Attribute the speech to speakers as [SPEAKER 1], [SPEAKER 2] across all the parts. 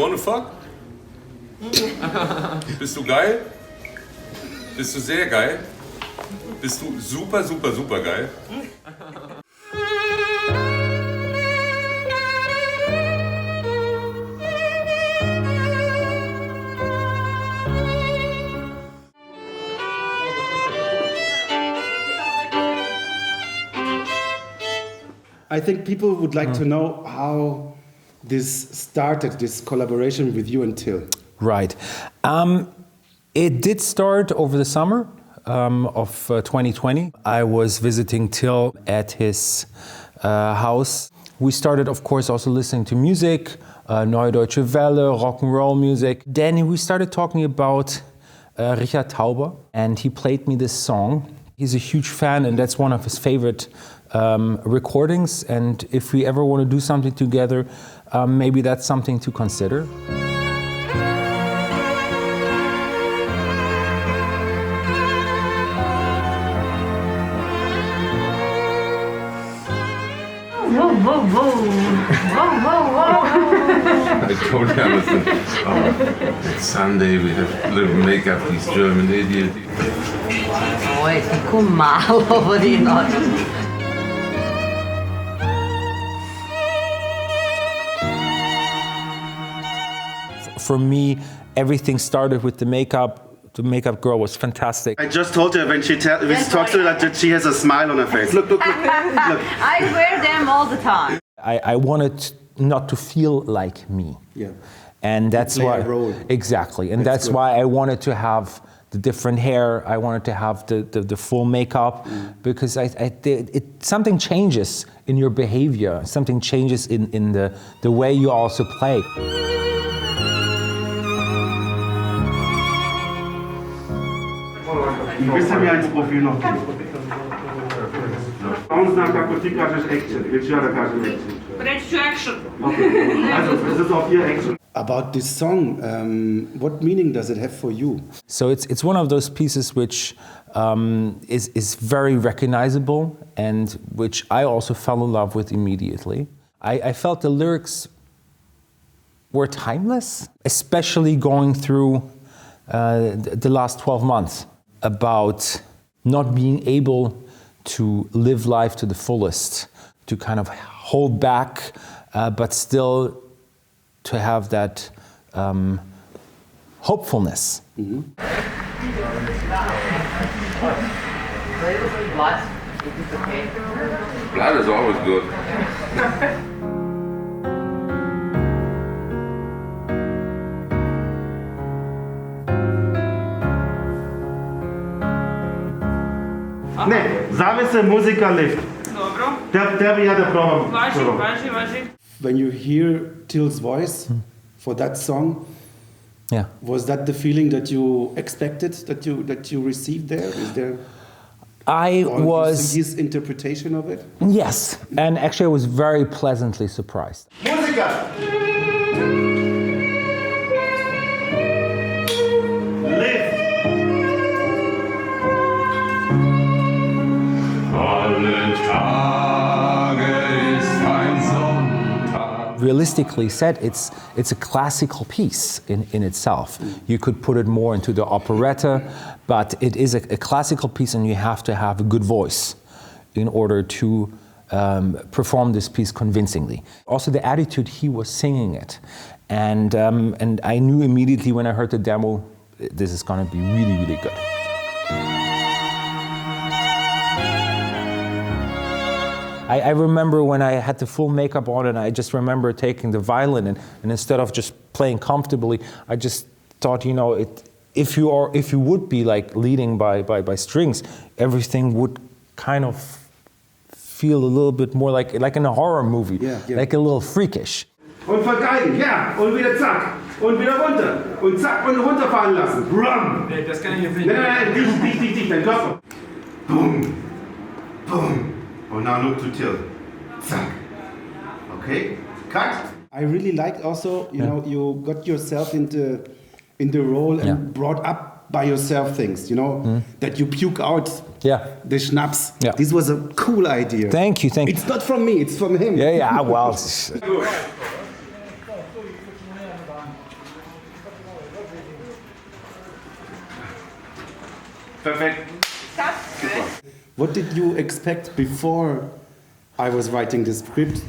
[SPEAKER 1] wanna fuck? Bist du geil? Bist du sehr geil? Bist du super, super, super geil?
[SPEAKER 2] I think people would like to know how this started, this collaboration with you and Till.
[SPEAKER 3] Right. It did start over the summer of 2020. I was visiting Till at his house. We started, of course, also listening to music, Neue Deutsche Welle, rock and roll music. Then we started talking about Richard Tauber, and he played me this song. He's a huge fan, and that's one of his favorite recordings. And if we ever want to do something together, maybe that's something to consider.
[SPEAKER 4] Whoa, whoa, whoa. Whoa, whoa, whoa.
[SPEAKER 1] I told Alison, it's Sunday, we have a little makeup, these German idiots.
[SPEAKER 4] Oj, tako malo vodino.
[SPEAKER 3] For me, everything started with the makeup. The makeup girl was fantastic.
[SPEAKER 2] I just told her when she talks to her that she has a smile on her face. Look, look, look, look.
[SPEAKER 4] I wear them all the time.
[SPEAKER 3] I wanted not to feel like me.
[SPEAKER 2] Yeah.
[SPEAKER 3] And that's
[SPEAKER 2] play
[SPEAKER 3] why
[SPEAKER 2] a role.
[SPEAKER 3] Exactly. And that's
[SPEAKER 2] good.
[SPEAKER 3] why I wanted to have the different hair. I wanted to have the full makeup because something changes in your behavior. Something changes in the way you also play.
[SPEAKER 2] Ein bisschen mehr ins Profil noch gehen. Sonst nach Kakotik kažeš Action. Willst du ja da kažem Action?
[SPEAKER 4] Reći ću action.
[SPEAKER 2] Okay. Also, es ist auch hier Action. About this song, what meaning does it have for you?
[SPEAKER 3] So it's one of those pieces which is very recognizable and which I also fell in love with immediately. I felt the lyrics were timeless, especially going through the last 12 months about not being able to live life to the fullest, to kind of hold back, but still to have that hopefulness.
[SPEAKER 2] Mm-hmm.
[SPEAKER 1] Blood is always good.
[SPEAKER 2] Ne, zavise muzika lift.
[SPEAKER 4] Dobro.
[SPEAKER 2] Tebi ja da probam.
[SPEAKER 4] Važi.
[SPEAKER 2] When you hear Till's voice for that song,
[SPEAKER 3] Yeah.
[SPEAKER 2] was that the feeling that you expected, that you received there? Is there his interpretation of it?
[SPEAKER 3] Yes, and actually I was very pleasantly surprised.
[SPEAKER 2] Musiker!
[SPEAKER 1] Alle Tage ist kein Sonntag.
[SPEAKER 3] Realistically said, it's a classical piece in itself. You could put it more into the operetta, but it is a classical piece and you have to have a good voice in order to perform this piece convincingly. Also the attitude he was singing it. And I knew immediately when I heard the demo, this is gonna be really, really good. I remember when I had the full makeup on and I just remember taking the violin and instead of just playing comfortably, I just thought, you know, if you would be like leading by strings, everything would kind of feel a little bit more like in a horror movie, like a little freakish.
[SPEAKER 2] Und vergeigen, ja, und wieder zack, und wieder runter, und zack, und runterfahren lassen. Rum.
[SPEAKER 5] Nee, das kann ich jetzt nicht.
[SPEAKER 2] Nein, dich, dein Körper. Boom, boom. Oh, now look to Till. Zack. Okay, cut. I really liked also, you know, you got yourself in the role and brought up by yourself things, you know, that you puke out the schnapps.
[SPEAKER 3] Yeah.
[SPEAKER 2] This was a cool idea.
[SPEAKER 3] Thank you.
[SPEAKER 2] It's not from me, it's from him.
[SPEAKER 3] Yeah, well.
[SPEAKER 2] Perfect.
[SPEAKER 4] That's good.
[SPEAKER 2] What did you expect before I was writing the script?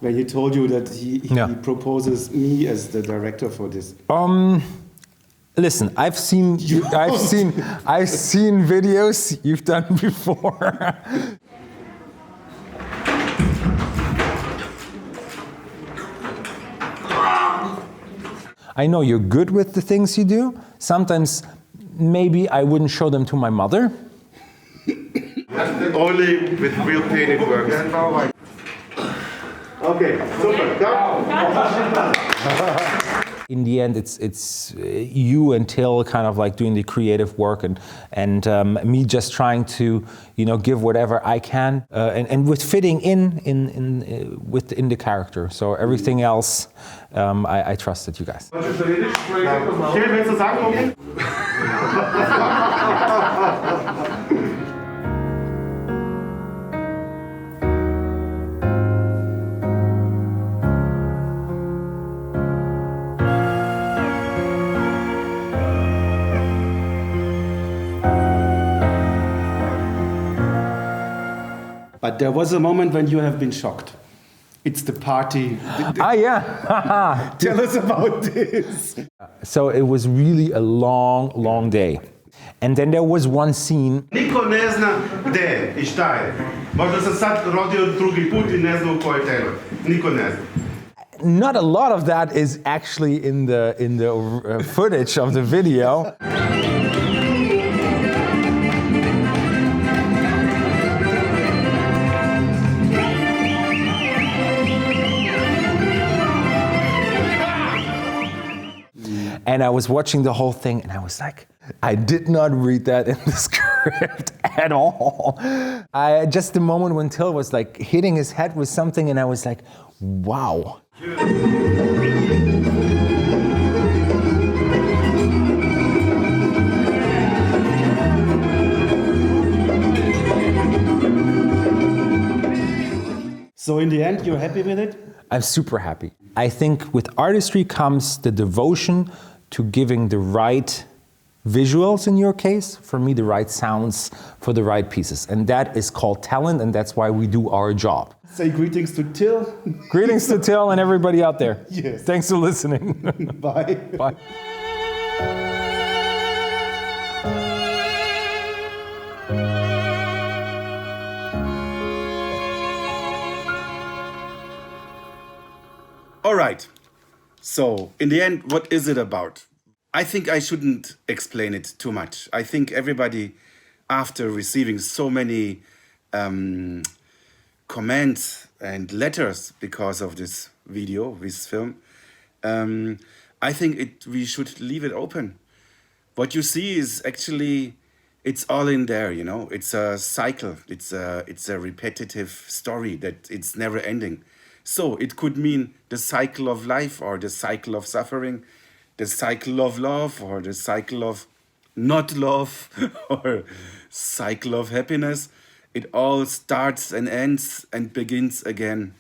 [SPEAKER 2] When he told you that he proposes me as the director for this.
[SPEAKER 3] Listen, I've seen videos you've done before. I know you're good with the things you do. Sometimes maybe I wouldn't show them to my mother.
[SPEAKER 2] Only with real pain it works. Okay, super.
[SPEAKER 3] In the end, it's you and Till kind of like doing the creative work, and me just trying to give whatever I can, and with fitting in the character. So everything else, I trusted you guys.
[SPEAKER 2] Till, willst du sagen, okay? But there was a moment when you have been shocked. It's the party.
[SPEAKER 3] Yeah.
[SPEAKER 2] Tell us about this.
[SPEAKER 3] So it was really a long day. And then there was one scene.
[SPEAKER 2] Niko ne zna gde I šta je. Možda se sad rodio drugi put I ne zna u koje telo. Niko ne zna.
[SPEAKER 3] Not a lot of that is actually in the footage of the video. And I was watching the whole thing and I was like, I did not read that in the script at all. Just the moment when Till was like hitting his head with something and I was like, wow.
[SPEAKER 2] So in the end, you're happy with it?
[SPEAKER 3] I'm super happy. I think with artistry comes the devotion to giving the right visuals in your case, for me the right sounds for the right pieces. And that is called talent, and that's why we do our job.
[SPEAKER 2] Say greetings to Till.
[SPEAKER 3] Greetings to Till and everybody out there.
[SPEAKER 2] Yes.
[SPEAKER 3] Thanks for listening.
[SPEAKER 2] Bye.
[SPEAKER 3] Bye.
[SPEAKER 2] All right. So, in the end, what is it about? I think I shouldn't explain it too much. I think everybody, after receiving so many comments and letters because of this video, this film, I think we should leave it open. What you see is actually, it's all in there, It's a cycle. It's a repetitive story that it's never ending. So it could mean the cycle of life or the cycle of suffering, the cycle of love or the cycle of not love or cycle of happiness. It all starts and ends and begins again.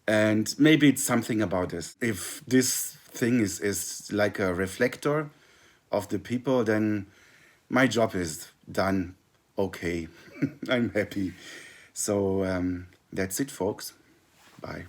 [SPEAKER 2] And maybe it's something about this. If this thing is like a reflector of the people, then my job is done okay. I'm happy. So that's it, folks. Bye.